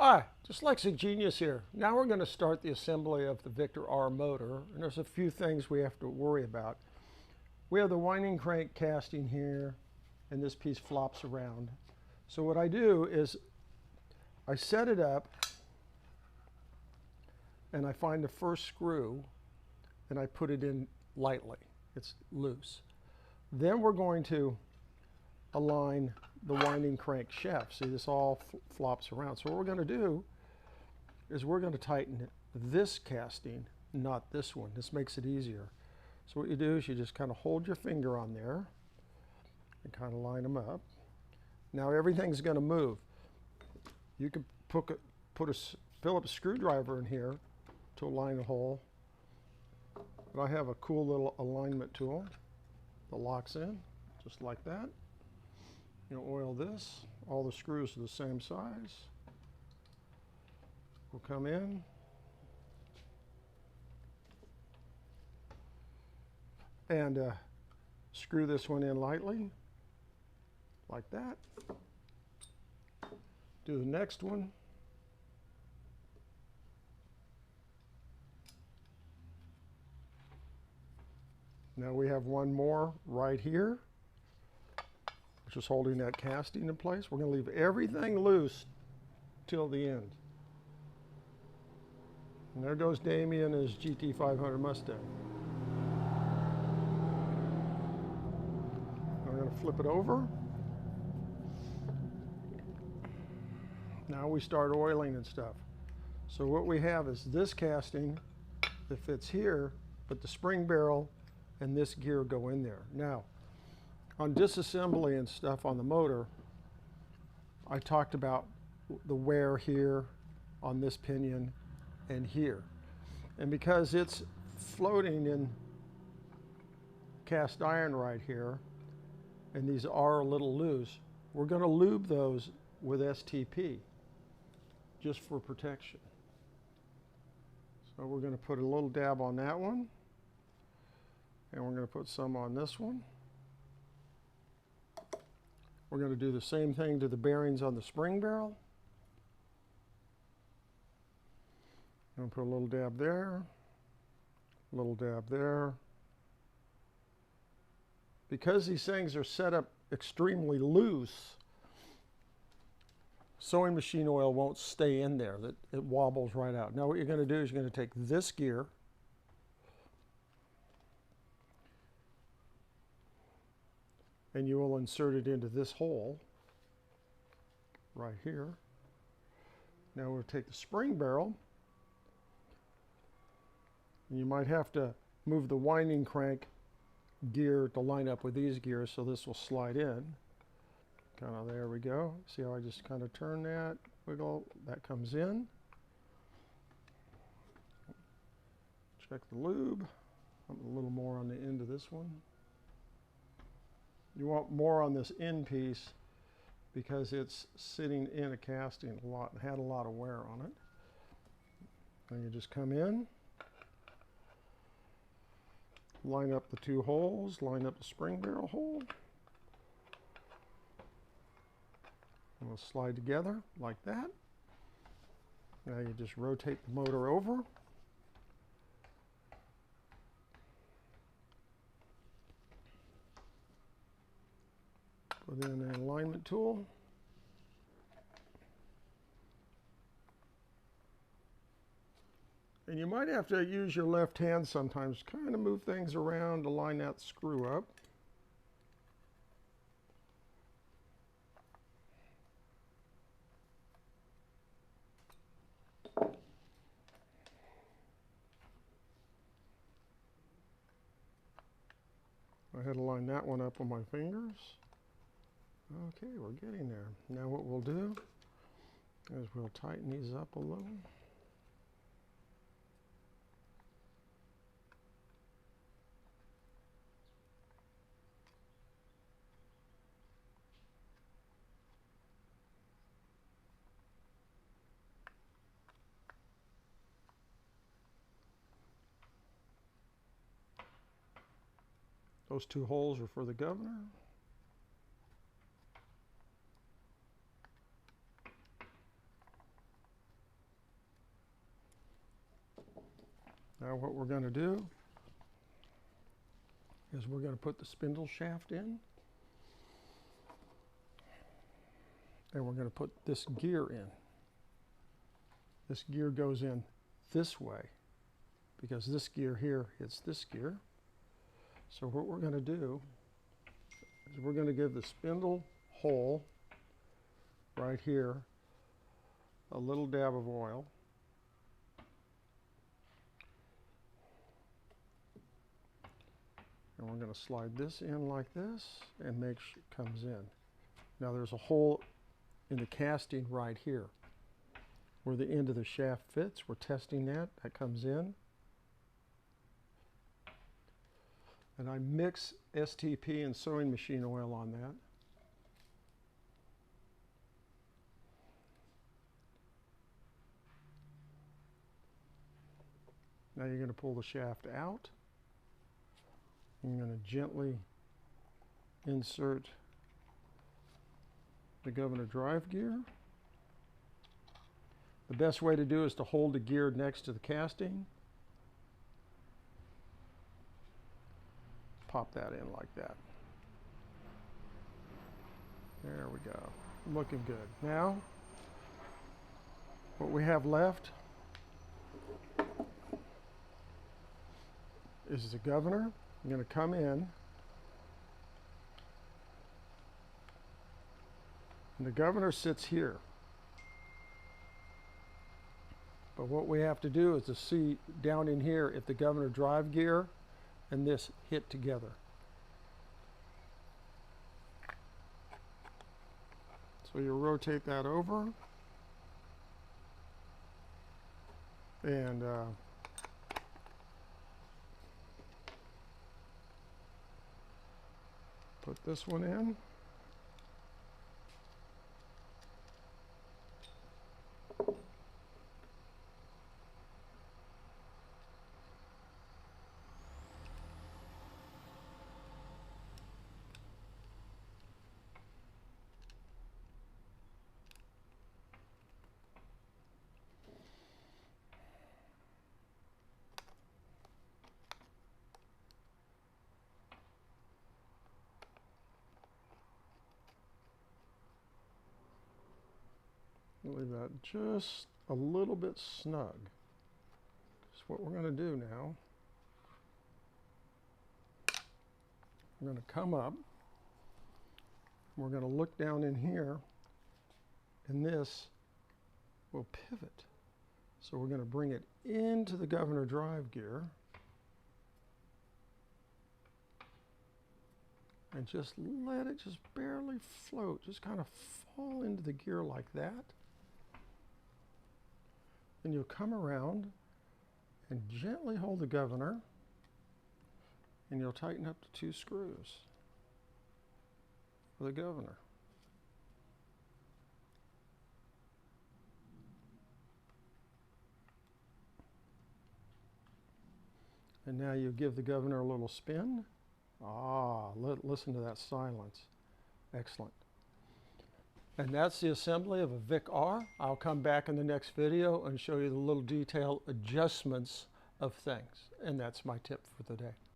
Dyslexic Genius here. Now we're going to start the assembly of the Victor R motor, and there's a few things we have to worry about. We have the winding crank casting here, and this piece flops around. So what I do is I set it up, and I find the first screw, and I put it in lightly. It's loose. Then we're going to align the winding crank shaft. See, this all flops around. So what we're going to do is we're going to tighten this casting, not this one. This makes it easier. So what you do is you just kind of hold your finger on there and kind of line them up. Now everything's going to move. You can put a Phillips screwdriver in here to align a hole. But I have a cool little alignment tool that locks in, just like that. You oil this. All the screws are the same size. We'll come in. And screw this one in lightly, like that. Do the next one. Now we have one more right here, which is holding that casting in place. We're going to leave everything loose till the end. And there goes Damien and his GT500 Mustang. We're going to flip it over. Now we start oiling and stuff. So what we have is this casting that fits here, but the spring barrel and this gear go in there. Now, on disassembly and stuff on the motor, I talked about the wear here on this pinion and here. And because it's floating in cast iron right here, and these are a little loose, we're going to lube those with STP just for protection. So we're going to put a little dab on that one, and we're going to put some on this one. We're going to do the same thing to the bearings on the spring barrel. I'm going to put a little dab there, a little dab there. Because these things are set up extremely loose, sewing machine oil won't stay in there. It wobbles right out. Now what you're going to do is you're going to take this gear, and you will insert it into this hole right here. Now we'll take the spring barrel, and you might have to move the winding crank gear to line up with these gears, so this will slide in. Kind of, there we go. See how I just kind of turn that, wiggle, that comes in. Check the lube. A little more on the end of this one. You want more on this end piece because it's sitting in a casting a lot and had a lot of wear on it. And you just come in, line up the two holes, line up the spring barrel hole. And we'll slide together like that. Now you just rotate the motor over. Put in an alignment tool. And you might have to use your left hand sometimes, kind of move things around to line that screw up. I had to line that one up with my fingers. Okay, we're getting there. Now what we'll do is we'll tighten these up a little. Those two holes are for the governor. Now what we're going to do is we're going to put the spindle shaft in, and we're going to put this gear in. This gear goes in this way because this gear here hits this gear. So what we're going to do is we're going to give the spindle hole right here a little dab of oil. And we're going to slide this in like this and make sure it comes in. Now there's a hole in the casting right here where the end of the shaft fits. We're testing that. That comes in. And I mix STP and sewing machine oil on that. Now you're going to pull the shaft out. I'm going to gently insert the governor drive gear. The best way to do is to hold the gear next to the casting. Pop that in like that. There we go. Looking good. Now, what we have left is the governor. I'm going to come in, and the governor sits here. But what we have to do is to see down in here if the governor drive gear and this hit together. So you rotate that over, and put this one in. Leave that just a little bit snug. That's what we're going to do now. We're going to come up. We're going to look down in here, and this will pivot. So we're going to bring it into the governor drive gear and just let it just barely float, just kind of fall into the gear like that. Then you'll come around and gently hold the governor, and you'll tighten up the 2 screws for the governor. And now you give the governor a little spin. Listen to that silence. Excellent. And that's the assembly of a Vic R. I'll come back in the next video and show you the little detail adjustments of things. And that's my tip for the day.